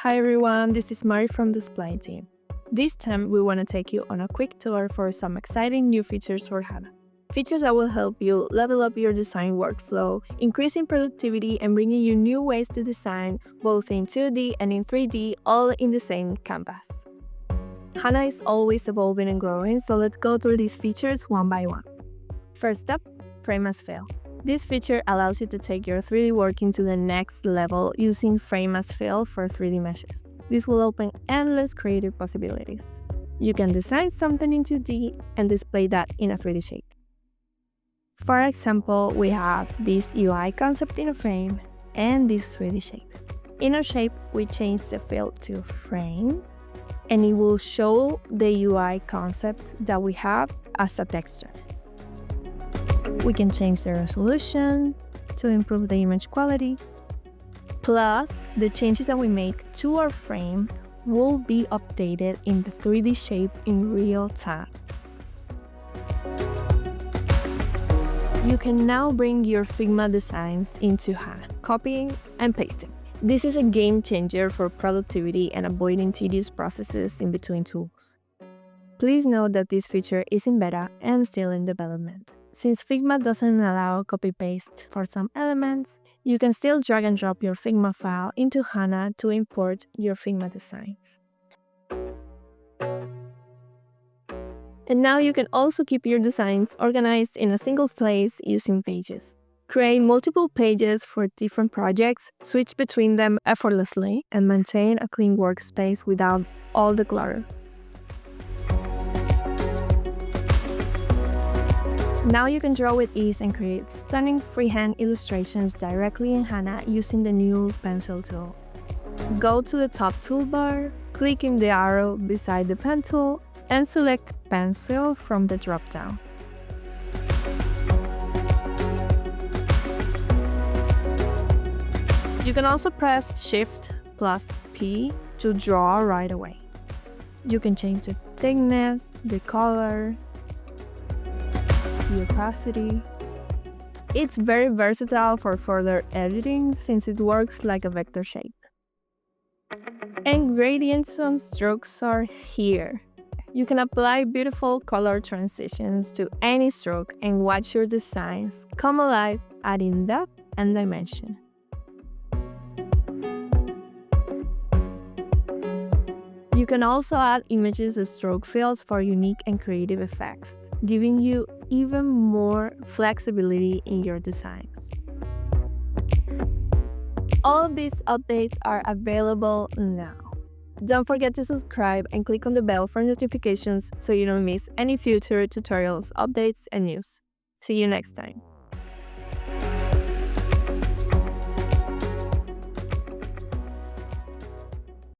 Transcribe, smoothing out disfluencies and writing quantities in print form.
Hi everyone, this is Mari from the Spline team. This time we want to take you on a quick tour for some exciting new features for Hana. Features that will help you level up your design workflow, increasing productivity and bringing you new ways to design both in 2D and in 3D, all in the same canvas. Hana is always evolving and growing, so let's go through these features one by one. First up, Frame as Fill. This feature allows you to take your 3D working to the next level using Frame as Fill for 3D meshes. This will open endless creative possibilities. You can design something in 2D and display that in a 3D shape. For example, we have this UI concept in a frame and this 3D shape. In our shape, we change the fill to frame, and it will show the UI concept that we have as a texture. We can change the resolution to improve the image quality. Plus, the changes that we make to our frame will be updated in the 3D shape in real time. You can now bring your Figma designs into Hana, copying and pasting. This is a game changer for productivity and avoiding tedious processes in between tools. Please note that this feature is in beta and still in development. Since Figma doesn't allow copy-paste for some elements, you can still drag and drop your Figma file into Hana to import your Figma designs. And now you can also keep your designs organized in a single place using pages. Create multiple pages for different projects, switch between them effortlessly, and maintain a clean workspace without all the clutter. Now you can draw with ease and create stunning freehand illustrations directly in Hana using the new pencil tool. Go to the top toolbar, click in the arrow beside the pen tool, and select Pencil from the drop-down. You can also press Shift plus P to draw right away. You can change the thickness, the color, the opacity. It's very versatile for further editing since it works like a vector shape. And gradients on strokes are here. You can apply beautiful color transitions to any stroke and watch your designs come alive, adding depth and dimension. You can also add images as stroke fills for unique and creative effects, giving you even more flexibility in your designs. All of these updates are available now. Don't forget to subscribe and click on the bell for notifications so you don't miss any future tutorials, updates, and news. See you next time.